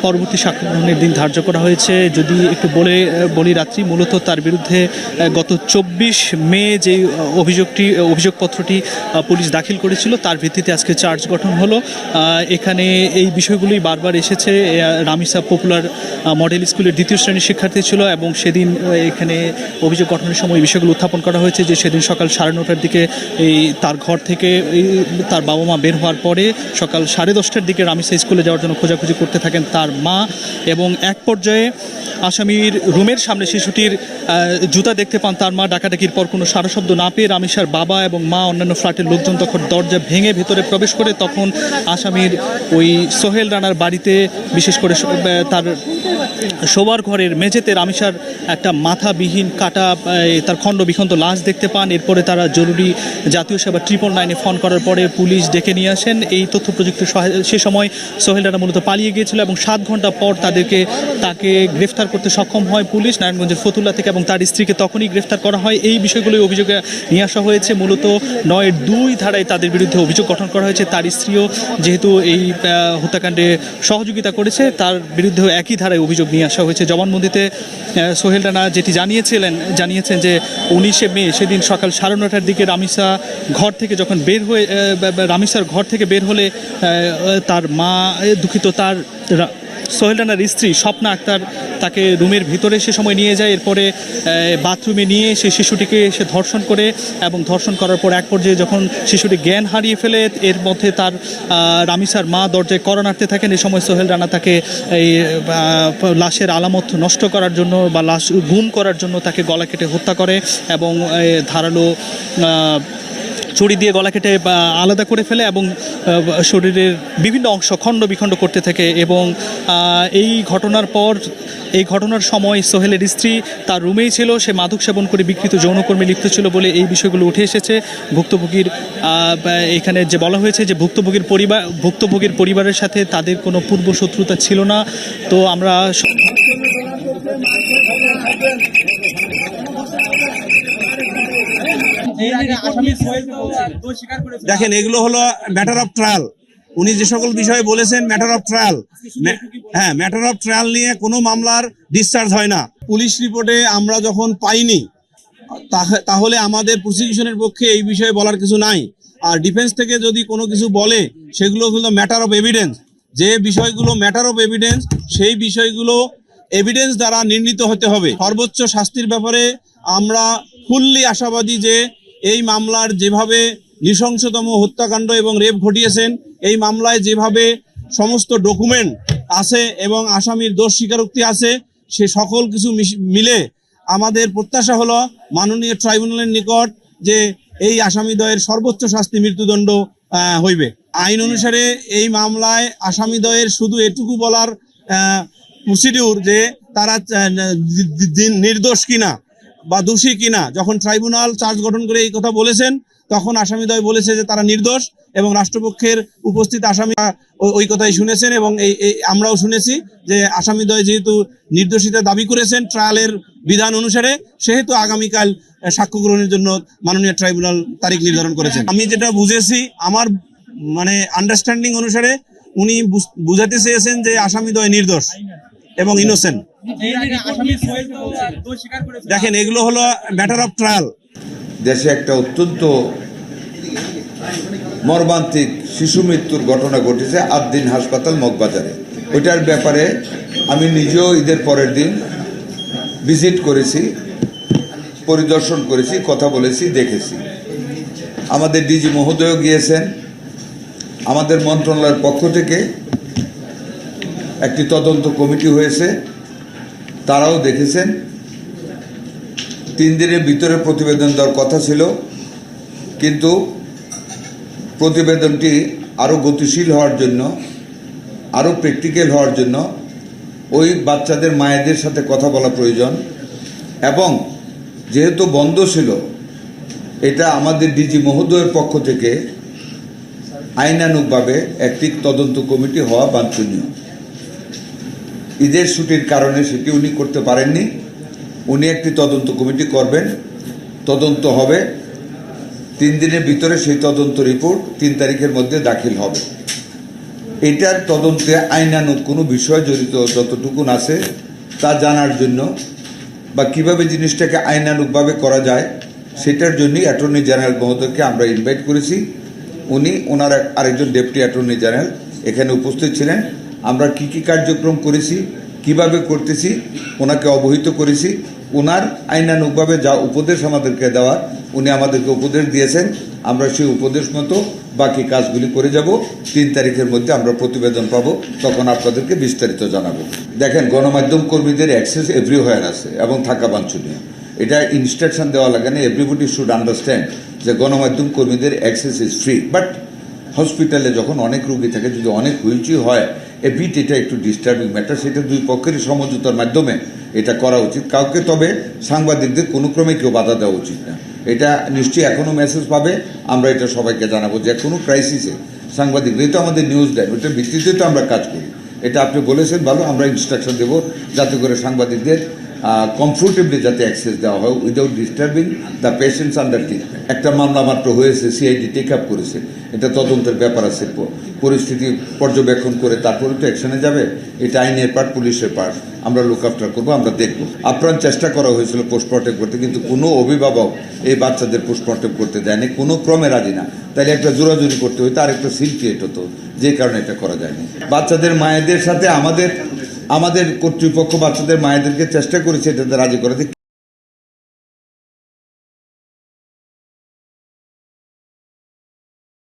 পরবর্তী সাক্ষ্য গ্রহণের দিন ধার্য করা হয়েছে। যদি একটু বলি রাত্রি, মূলত তার বিরুদ্ধে গত 24 মে যে অভিযোগপত্রটি পুলিশ দাখিল করেছিল তার ভিত্তিতে আজকে চার্জ গঠন হলো। এখানে এই বিষয়গুলি বারবার এসেছে। রামিসা পপুলার মডেল স্কুলের দ্বিতীয় শ্রেণীর শিক্ষার্থী ছিল এবং সেদিন এখানে অভিযোগ গঠনের সময় এই বিষয়গুলো উত্থাপন করা হয়েছে যে সেদিন সকাল 9:30টার দিকে তার ঘর থেকে তার বাবা মা বের হওয়ার পরে সকাল 10:30টার দিকে রামিসা স্কুলে যাওয়ার জন্য খোঁজাখুঁজি করতে থাকেন তার মা, এবং এক পর্যায়ে আসামির রুমের সামনে শিশুটির জুতা দেখতে পান তার মা। ডাকাডাকির পর কোনো সারা শব্দ না পেয়ে রামিসার বাবা এবং মা অন্যান্য ফ্ল্যাটের লোকজন তখন দরজা ভেঙে ভেতরে প্রবেশ করে তখন আসামির ওই সোহেল রানার বাড়িতে বিশেষ করে তার শোবার ঘরের মেঝেতে রামিসার একটা মাথাবিহীন কাটা তার খণ্ড বিখণ্ড লাশ দেখতে পান। এরপরে তারা জরুরি জাতীয় সেবা 999-এ ফোন করার পরে পুলিশ ডেকে নিয়ে আসেন। এই তথ্য প্রযুক্তির সে সময় সোহেল রানা মূলত পালিয়ে গিয়েছিল এবং 7 ঘন্টা পর তাকে গ্রেফতার করতে সক্ষম হয় পুলিশ নারায়ণগঞ্জের ফতুল্লা থেকে, এবং তার স্ত্রীকে তখনই গ্রেফতার করা হয়। এই বিষয়গুলোই অভিযোগে নিয়ে আসা হয়েছে। মূলত 9-2 ধারায় তাদের বিরুদ্ধে অভিযোগ গঠন করা হয়েছে। তার স্ত্রীও যেহেতু এই হত্যাকাণ্ডে সহযোগিতা করেছে তার বিরুদ্ধেও একই ধারায় অভিযোগ নিয়ে আসা হয়েছে। জবানবন্দিতে সোহেল রানা যেটি জানিয়েছেন যে 19 মে সেদিন সকাল 9:30টার দিকে রামিসার ঘর থেকে বের হলে তার মা তার সোহেল রানার স্ত্রী স্বপ্না আক্তার তাকে রুমের ভিতরে সে সময় নিয়ে যায়। এরপরে বাথরুমে নিয়ে সে শিশুটিকে এসে ধর্ষণ করে এবং ধর্ষণ করার পর এক পর্যায়ে যখন শিশুটি জ্ঞান হারিয়ে ফেলে এর মধ্যে তার রামিসার মা দরজায় কড়া নাড়তে থাকেন। এই সময় সোহেল রানা তাকে এই লাশের আলামত নষ্ট করার জন্য বা লাশ গুম করার জন্য তাকে গলা কেটে হত্যা করে এবং ধারালো ছুরি দিয়ে গলা কেটে আলাদা করে ফেলে এবং শরীরের বিভিন্ন অংশ খণ্ড বিখণ্ড করতে থাকে। এবং এই ঘটনার সময় সোহেলের স্ত্রী তার রুমেই ছিল। সে মাদক সেবন করে বিকৃত যৌনকর্মে লিপ্ত ছিল বলে এই বিষয়গুলো উঠে এসেছে। ভুক্তভোগীর এখানে যে বলা হয়েছে যে ভুক্তভোগীর পরিবারের সাথে তাদের কোনো পূর্ব শত্রুতা ছিল না। তো আমরা দেখেন, এগুলো হলো ম্যাটার অফ ট্রায়াল। উনি যে সকল বিষয়ে বলেছেন ম্যাটার অফ ট্রায়াল, হ্যাঁ, ম্যাটার অফ ট্রায়াল নিয়ে কোনো মামলার ডিসচার্জ হয় না। পুলিশ রিপোর্টে আমরা যখন পাইনি তাহলে আমাদের প্রসিকিউশনের পক্ষে এই বিষয়ে বলার কিছু নাই। আর ডিফেন্স থেকে যদি কোনো কিছু বলে সেগুলো হলো ম্যাটার অফ এভিডেন্স। যে বিষয়গুলো ম্যাটার অফ এভিডেন্স সেই বিষয়গুলো এভিডেন্স দ্বারা নির্ণীত হতে হবে। সর্বোচ্চ শাস্তির ব্যাপারে আমরা ফুললি আশাবাদী যে এই মামলার যেভাবে নৃশংসতম হত্যাকাণ্ড এবং রেপ ঘটিয়েছেন, এই মামলায় যেভাবে সমস্ত ডকুমেন্ট আছে এবং আসামির দোষ স্বীকারোক্তি আছে, সে সকল কিছু মিলে আমাদের প্রত্যাশা হলো মাননীয় ট্রাইব্যুনালের নিকট যে এই আসামিদ্বয়ের সর্বোচ্চ শাস্তি মৃত্যুদণ্ড হইবে। আইন অনুসারে এই মামলায় আসামিদ্বয়ের শুধু এটুকু বলার প্রসিডিউর যে তারা নির্দোষ কিনা বা দোষী কিনা। যখন ট্রাইব্যুনাল চার্জ গঠন করে এই কথা বলেছেন তখন আসামিদ্বয় বলেছে যে তারা নির্দোষ, এবং রাষ্ট্রপক্ষের উপস্থিত আসামি ওই কথাই শুনেছেন এবং আমরাও শুনেছি যে আসামিদ্বয় যেহেতু নির্দোষিতা দাবি করেছেন ট্রায়ালের বিধান অনুসারে, সেহেতু আগামীকাল সাক্ষ্য গ্রহণের জন্য মাননীয় ট্রাইব্যুনাল তারিখ নির্ধারণ করেছেন। আমি যেটা বুঝেছি, আমার আন্ডারস্ট্যান্ডিং অনুসারে উনি বুঝাতে চেয়েছেন যে আসামিদ্বয় নির্দোষ এবং ইনোসেন্ট। দেখেন, এগুলো হলো ম্যাটার অফ ট্রায়াল। দেশে একটা অত্যন্ত মর্মান্তিক শিশু মৃত্যুর ঘটনা ঘটেছে আদ্দিন হাসপাতাল মগবাজারে। ওইটার ব্যাপারে আমি নিজেও ঈদের পরের দিন ভিজিট করেছি, পরিদর্শন করেছি, কথা বলেছি, দেখেছি। আমাদের ডিজি মহোদয়ও গিয়েছেন। আমাদের মন্ত্রণালয়ের পক্ষ থেকে একটি তদন্ত কমিটি হয়েছে, তারাও দেখেছেন। 3 দিনের ভিতরে প্রতিবেদন দেওয়ার কথা ছিল, কিন্তু প্রতিবেদনটি আরও গতিশীল হওয়ার জন্য, আরও প্র্যাকটিক্যাল হওয়ার জন্য ওই বাচ্চাদের মায়েদের সাথে কথা বলা প্রয়োজন। এবং যেহেতু বন্ধ ছিল, এটা আমাদের ডিজি মহোদয়ের পক্ষ থেকে আইনানুগভাবে একটি তদন্ত কমিটি হওয়া বাঞ্ছনীয়। ঈদের ছুটির কারণে সেটি উনি করতে পারেননি। উনি একটি তদন্ত কমিটি করবেন, তদন্ত হবে। 3 দিনের ভিতরে সেই তদন্ত রিপোর্ট 3 তারিখের মধ্যে দাখিল হবে। এটার তদন্তে আইনানুগ কোনো বিষয় জড়িত যতটুকুন আছে তা জানার জন্য বা কিভাবে জিনিসটাকে আইনানুগভাবে করা যায় সেটার জন্যই অ্যাটর্নি জেনারেল মহোদয়কে আমরা ইনভাইট করেছি। উনি ওনার আরেকজন ডেপুটি অ্যাটর্নি জেনারেল এখানে উপস্থিত ছিলেন। আমরা কি কি কার্যক্রম করেছি, কিভাবে করতেছি ওনাকে অবহিত করেছি। ওনার আইনানুগভাবে যা উপদেশ আমাদেরকে দেওয়ার উনি আমাদেরকে উপদেশ দিয়েছেন। আমরা সেই উপদেশ মতো বাকি কাজগুলি করে যাব। 3 তারিখের মধ্যে আমরা প্রতিবেদন পাবো, তখন আপনাদেরকে বিস্তারিত জানাবো। দেখেন, গণমাধ্যম কর্মীদের অ্যাক্সেস এভরিওয়্যার আছে এবং থাকা বাঞ্ছনীয়। এটা ইনস্ট্রাকশন দেওয়া লাগে না। এভরিবডি শুড আন্ডারস্ট্যান্ড যে গণমাধ্যম কর্মীদের অ্যাক্সেস ইজ ফ্রি। বাট হসপিটালে যখন অনেক রোগী থাকে, যদি অনেক হুইলচেয়ার হয়, এটা একটু ডিস্টার্বিং ম্যাটার। সেটা দুই পক্ষেরই সমঝোতার মাধ্যমে এটা করা উচিত। কাউকে তবে সাংবাদিকদের কোনো ক্রমে কেউ বাধা দেওয়া উচিত না। এটা নিশ্চয়ই এখনও মেসেজ পাবে, আমরা এটা সবাইকে জানাবো যে কোনো ক্রাইসিসে সাংবাদিকরাই তো আমাদের নিউজ দেয়, ওইটার ভিত্তিতে তো আমরা কাজ করি। এটা আপনি বলেছেন ভালো, আমরা ইনস্ট্রাকশন দেবো যাতে করে সাংবাদিকদের কমফোর্টেবলি যাতে অ্যাক্সেস দেওয়া হয় without disturbing the patients under treatment. একটা মামলা মাত্র হয়েছে, সিআইডি টেক আপ করেছে, এটা তদন্তের ব্যাপার আছে। পরিস্থিতি পর্যবেক্ষণ করে তারপরে তো অ্যাকশনে যাবে। এটা আইনের পার্ট, পুলিশের পার্ট। আমরা লুক আফটার করবো, আমরা দেখবো। আপ্রাণ চেষ্টা করা হয়েছিল পোস্টমর্টেম করতে, কিন্তু কোনো অভিভাবক এই বাচ্চাদের পোস্টমর্টেম করতে দেয়নি, কোনো ক্রমে রাজি না। তাইলে একটা জোরাজুরি করতে হতো, আর একটা সিল ক্রিয়েট হতো, যে কারণে এটা করা যায়নি। বাচ্চাদের মায়েদের সাথে আমাদের কর্তৃপক্ষ বাচ্চাদের মায়েদেরকে চেষ্টা করেছে এটাতে রাজি করাতে।